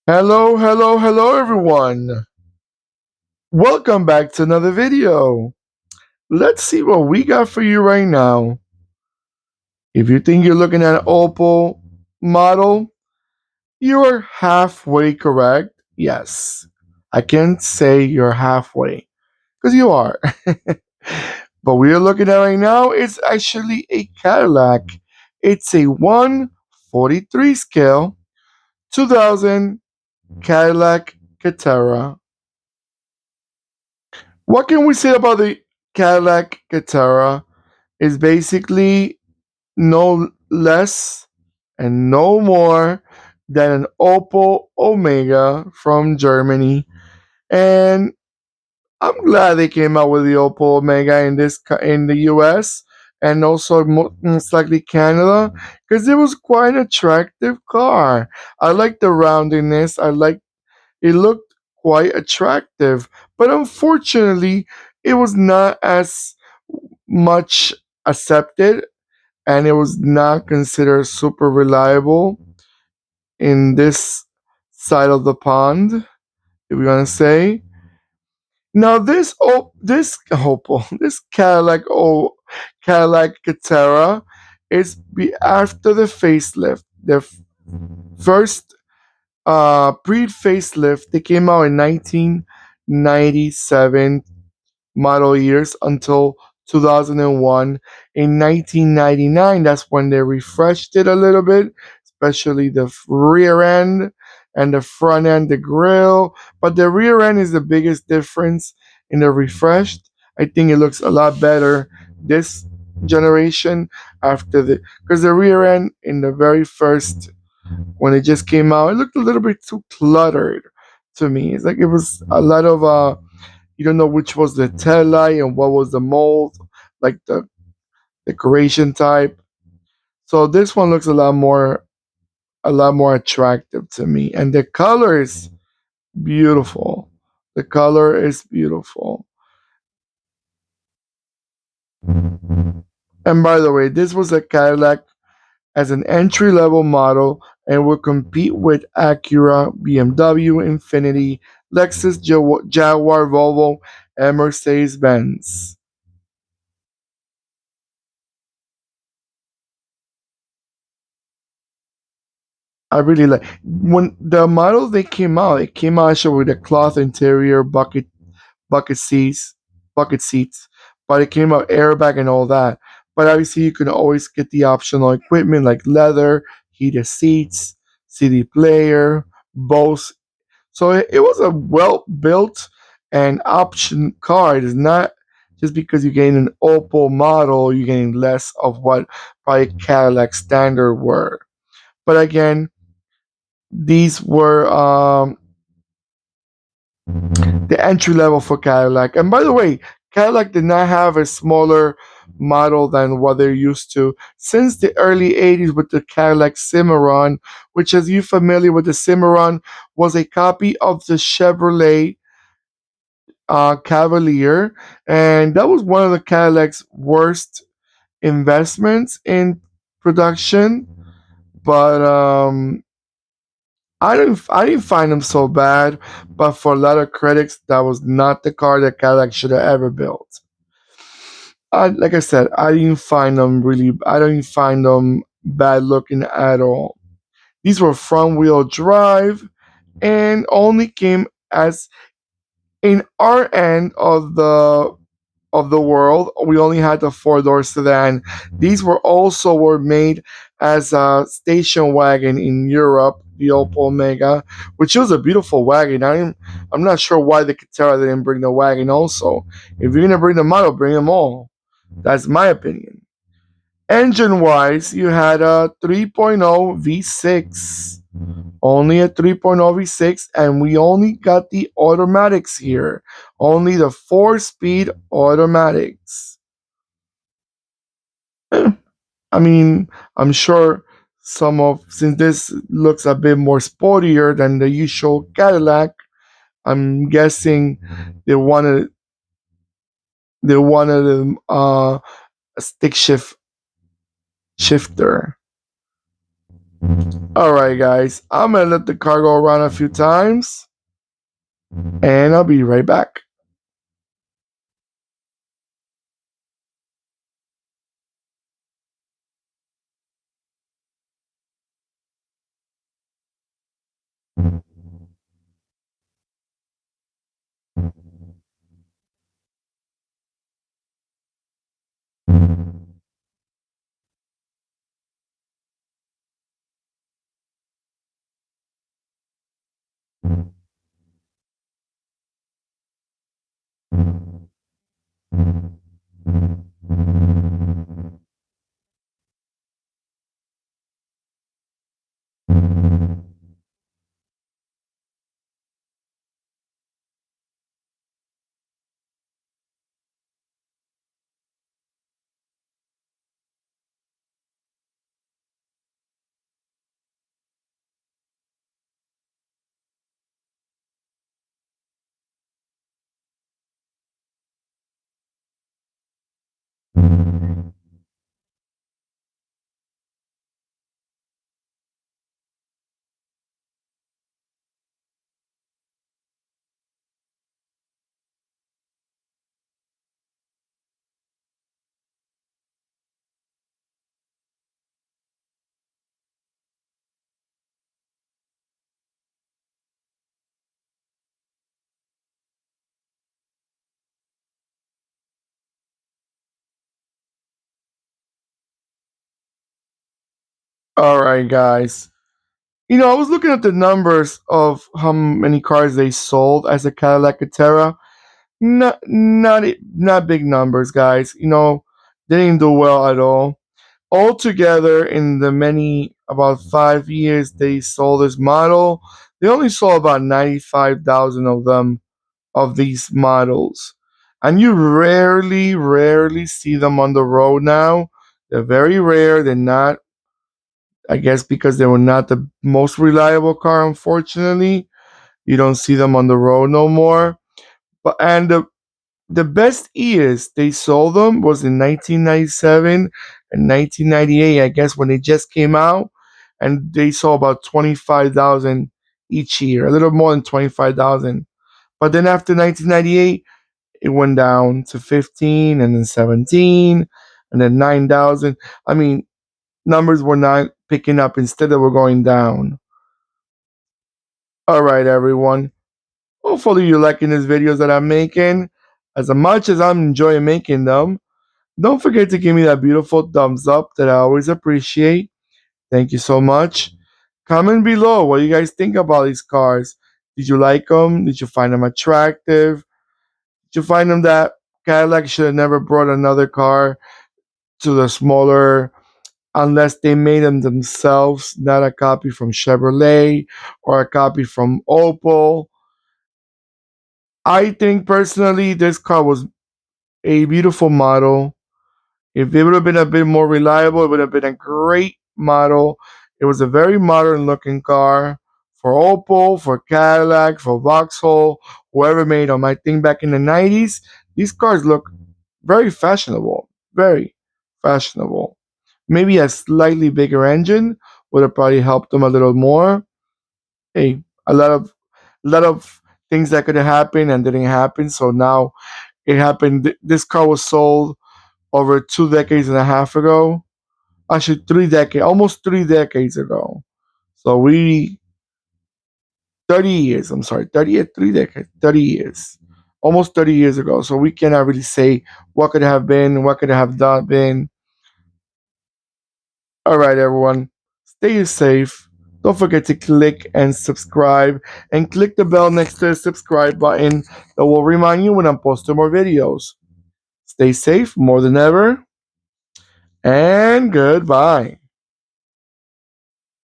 Hello, hello, hello, everyone. Welcome back to another video. Let's see what we got for you right now. If you think you're looking at an Opel model, you're halfway correct. Yes, I can say you're halfway because you are. But we are looking at right now is actually a Cadillac. It's a 143 scale 2000 Cadillac Catera. What can we say about the Cadillac Catera? Is basically no less and no more than an Opel Omega from Germany, and I'm glad they came out with the Opel Omega in the U.S. and also most likely Canada because it was quite an attractive car. I like the roundiness. I like it looked quite attractive, but unfortunately, it was not as much accepted and it was not considered super reliable in this side of the pond, if we're gonna say. Now this Cadillac Catera after the facelift. First pre facelift they came out in 1997 model years until 2001. In 1999, that's when they refreshed it a little bit, especially the rear end and the front end, the grill. But the rear end is the biggest difference in the refreshed. I think it looks a lot better this generation after the because the rear end in the very first when it just came out, it looked a little bit too cluttered to me. It's like it was a lot of you don't know which was the tail light and what was the mold, like the decoration type. So this one looks a lot more attractive to me. And the color is beautiful. The color is beautiful. And by the way, this was a Cadillac as an entry level model and will compete with Acura, BMW, Infiniti, Lexus, Jaguar, Volvo, and Mercedes Benz. I really like when the model they came out. It came out actually with a cloth interior, bucket seats, bucket seats, but it came out airbag and all that. But obviously, you can always get the optional equipment like leather, heated seats, CD player, Bose. So it was a well built and option car. It is not just because you're getting an Opel model, you're getting less of what probably Cadillac standard were. But again, these were the entry level for Cadillac. And by the way, Cadillac did not have a smaller model than what they're used to since the early 80s with the Cadillac Cimarron, which, as you're familiar with, the Cimarron was a copy of the Chevrolet Cavalier, and that was one of the Cadillac's worst investments in production. But I didn't find them so bad, but for a lot of critics, that was not the car that Cadillac should have ever built. Like I said, I didn't find them bad looking at all. These were front wheel drive and only came as in our end of the world. We only had the four-door sedan. These were made as a station wagon in Europe, the Opel Omega, which was a beautiful wagon. I'm not sure why the Catera didn't bring the wagon also. If you're gonna bring the model, bring them all. That's my opinion. Engine wise, you had a 3.0 V6. Only a 3.0 V6, and we only got the automatics here. Only the 4-speed automatics. Eh, I mean, I'm sure since this looks a bit more sportier than the usual Cadillac, I'm guessing they wanted they wanted a stick shifter. Alright, guys, I'm gonna let the car go around a few times, and I'll be right back. Alright, guys. I was looking at the numbers of how many cars they sold as a Cadillac Catera. Not big numbers, guys. They didn't do well at all. Altogether, in the many about 5 years they sold this model, they only sold about 95,000 of them of these models, and you rarely see them on the road now. They're very rare. They're not, I guess, because they were not the most reliable car. Unfortunately, you don't see them on the road no more. But and the best years they sold them was in 1997 and 1998, I guess, when they just came out, and they sold about 25,000 each year, a little more than 25,000. But then after 1998, it went down to 15, and then 17, and then 9,000. I mean, numbers were not picking up, instead they were going down. All right, everyone. Hopefully you're liking these videos that I'm making as much as I'm enjoying making them. Don't forget to give me that beautiful thumbs up that I always appreciate. Thank you so much. Comment below what you guys think about these cars. Did you like them? Did you find them attractive? Did you find them that Cadillac should have never brought another car to the smaller, unless they made them themselves, not a copy from Chevrolet or a copy from Opel? I think personally this car was a beautiful model. If it would have been a bit more reliable, it would have been a great model. It was a very modern looking car for Opel, for Cadillac, for Vauxhall, whoever made them. I think back in the 90s, these cars look very fashionable. Very fashionable. Maybe a slightly bigger engine would have probably helped them a little more. Hey, a lot of things that could have happened and didn't happen. So now it happened. This car was sold over 2 decades and a half ago. Actually, 3 decades, almost 3 decades ago. So 30 years. I'm sorry, 30 3 decades, 30 years, almost 30 years ago. So we cannot really say what could have been, what could have not been. All right, everyone, stay safe. Don't forget to click and subscribe, and click the bell next to the subscribe button that will remind you when I'm posting more videos. Stay safe more than ever, and goodbye.